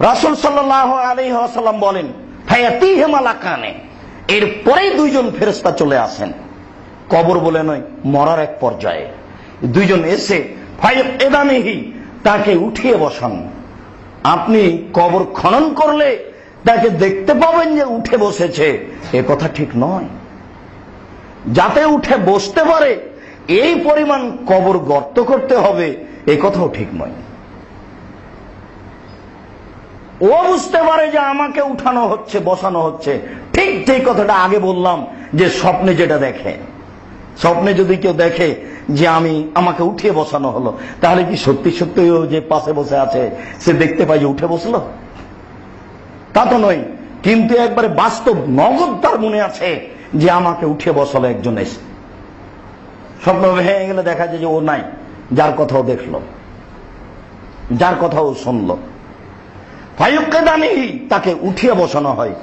রাসূল সাল্লাল্লাহু আলাইহি ওয়াসাল্লাম বলেন, ফায়াতিহি মালাকানে, এরপরেই দুইজন ফেরেশতা চলে আসেন। কবর বলে নয়, মরার এক পর্যায়ে দুইজন এসে ফায়াকিদানিহি, তাকে উঠিয়ে বসান। আপনি কবর খনন করলে তাকে দেখতে পাবেন যে উঠে বসেছে, এ কথা ঠিক নয়। যাতে উঠে বসতে পারে এই পরিমাণ কবর গর্ত করতে হবে, এ কথাও ঠিক নয়। ও বুঝতে পারে যে আমাকে উঠানো হচ্ছে, বসানো হচ্ছে, ঠিক যে কথাটা আগে বললাম, যে স্বপ্নে যেটা দেখে, স্বপ্নে যদি কেউ দেখে যে আমাকে উঠিয়ে বসানো হলো, তাহলে কি সত্যি সত্যি ও যে পাশে বসে আছে সে দেখতে পায় যে উঠে বসলো? তা তো নয়। কিন্তু একবারে বাস্তব নগদ তার মনে আছে যে আমাকে উঠিয়ে বসালো একজন এসে। স্বপ্ন ভেঙে গেলে দেখা যায় যে ও নাই, যার কথাও দেখলো, যার কথাও শুনলো। ফায়ুকিদানিহি, তাকে উঠিয়ে বসানো হয়।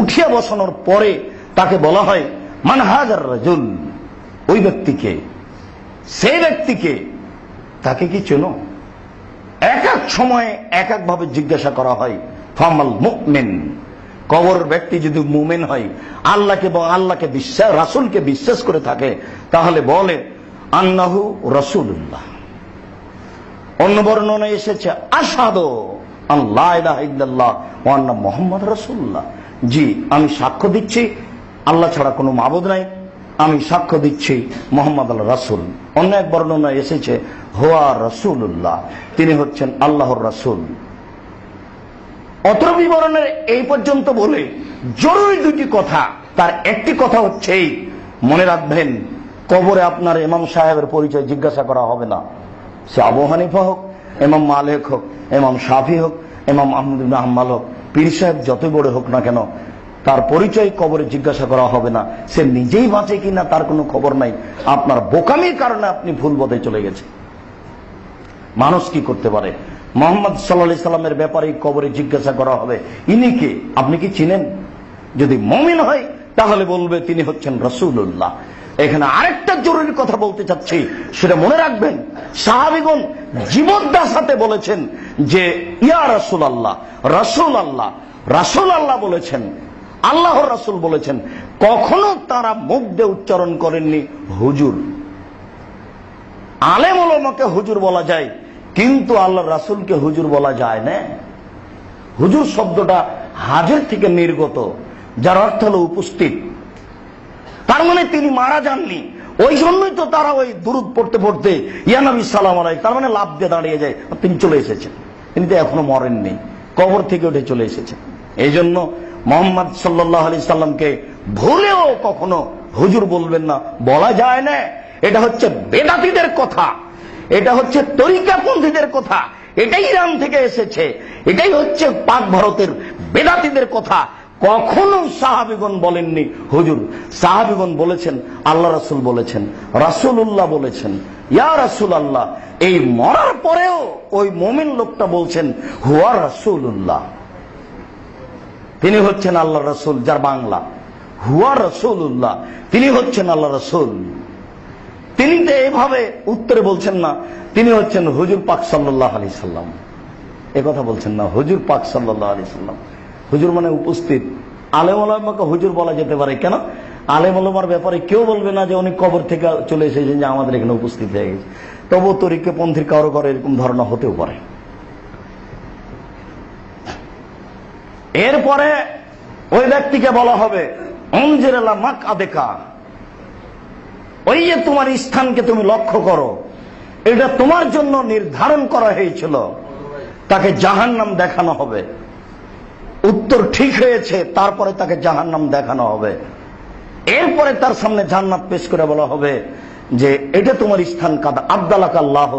উঠিয়ে বসানোর পরে তাকে বলা হয়, মান হাযার রাজুল, ওই ব্যক্তিকে, সেই ব্যক্তিকে, তাকে কি চেনো? এক এক সময়ে এক এক ভাবে জিজ্ঞাসা করা হয়। ফামাল মুমিন, কবর ব্যক্তি যদি মুমিন হয়, আল্লাহকে এবং আল্লাহকে বিশ্বাস, রাসূলকে বিশ্বাস করে থাকে, তাহলে বলে আন্নাহু রাসূলুল্লাহ। অন্য বর্ণনায় এসেছে আশহাদু আল্লা ইলাহা ইল্লাল্লাহ ওয়া আন্না মুহাম্মাদ রাসূলুল্লাহ, জি আমি সাক্ষ্য দিচ্ছি আল্লাহ ছাড়া কোনো মাবুদ নাই, আমি সাক্ষ্য দিচ্ছি মুহাম্মদ আল্লাহ রাসূল। অন্য এক বর্ণনায় এসেছে হুয়া রাসূলুল্লাহ, তিনি হচ্ছেন আল্লাহর রাসূল। অত্র বিবরণের এই পর্যন্ত বলে জরুরি দুটি কথা। তার একটি কথা হচ্ছে এই, মনে রাখবেন, কবরে আপনার ইমাম সাহেবের পরিচয় জিজ্ঞাসা করা হবে না। সে আবু হানিফা হোক, ইমাম মালিক হোক, ইমাম শাফি হোক, ইমাম আহমদ ইবনে হাম্বল হোক, পীর সাহেব যতই বড় হোক না কেন, তার পরিচয় কবরে জিজ্ঞাসা করা হবে না। সে নিজেই বাঁচে কিনা তার কোনো খবর নাই। আপনার বোকামির কারণে আপনি ভুল পথে চলে গেছেন। মানুষ কি করতে পারে? মুহাম্মদ সাল্লাল্লাহু আলাইহি সাল্লামের ব্যাপারে কবরে জিজ্ঞাসা করা হবে, ইনি কে, আপনি কি চিনেন? যদি মুমিন হয় তাহলে বলবে তিনি হচ্ছেন রাসূলুল্লাহ। এখানে আরেকটা জরুরি কথা বলতে চাচ্ছি, সেটা মনে রাখবেন। সাহাবীগণ জীবদ্দশাতে বলেছেন যে ইয়া রাসূলুল্লাহ, রাসূল আল্লাহ, রাসূল আল্লাহ বলেছেন, আল্লাহর রাসূল বলেছেন। কখনো তারা মুখ দিয়ে উচ্চারণ করেননি হুজুর। আলেম ওলামাকে হুজুর বলা যায়, কিন্তু আল্লাহর রাসূলকে হুজুর বলা যায় না। হুজুর শব্দটা হাজির থেকে নির্গত, যার অর্থ হলো উপস্থিত। তার মানে তিনি মারা যাননি। ওই জন্যই তো তারা ওই দুরূদ পড়তে পড়তে ইয়া নবী সালাম আলাইহি, তার মানে লাফ দিয়ে দাঁড়িয়ে যায়, তিনি চলে এসেছেন। তিনি তো এখনো মরেননি, কবর থেকে উঠে চলে এসেছেন। এই জন্য মুহাম্মদ সাল্লাল্লাহু আলাইহি সাল্লামকে ভুলেও কখনো হুজুর বলবেন না, বলা যায় না। এটা হচ্ছে বেদাতীদের কথা, এটা হচ্ছে তরিকাপন্থীদের কথা, এটাই ইরান থেকে এসেছে, এটাই হচ্ছে পাক ভারতের বেদাতীদের কথা। কখনো সাহাবীগণ বলেননি হুজুর। সাহাবীগণ বলেছেন আল্লাহ রাসূল বলেছেন, রাসূলুল্লাহ বলেছেন, ইয়া রাসূলুল্লাহ। এই মরার পরেও ওই মুমিন লোকটা বলছেন হুয়া রাসূলুল্লাহ, তিনি হচ্ছেন আল্লাহ রাসূল। যার বাংলা হুয়া রাসূলুল্লাহ, তিনি হচ্ছেন আল্লাহ রাসূল। তিনি তো এভাবে উত্তরে বলছেন না তিনি হচ্ছেন হুজুর পাক সাল্লাল্লাহু আলাইহি সাল্লাম, এ কথা বলছেন না, হুজুর পাক সাল্লাল্লাহু আলাইহি সাল্লাম। হুজুর মানে উপস্থিত। আলেম ওলামাকে হুজুর বলা যেতে পারে, কেন? আলেম ওলামার ব্যাপারে কেউ বলবে না যে উনি কবর থেকে চলে এসেছেন, যে আমাদের এখানে উপস্থিত হয়ে গেছে। তবু তরিকাপন্থীর কারো কারো এরকম ধারণা হতেও পারে। এরপরে ওই ব্যক্তিকে বলা হবে উনজির আলা মাকআদিকা, ওই যে তোমার স্থানকে তুমি লক্ষ্য করো, এটা তোমার জন্য নির্ধারণ করা হয়েছিল। তাকে জাহান্নাম দেখানো হবে। উত্তর ঠিক হয়েছে, তারপরে তাকে জাহান্নাম দেখানো হবে। এরপরে তার সামনে জান্নাত পেশ করে বলা হবে যে এটা তোমার স্থান, কাদ আবদালাকা আল্লাহ।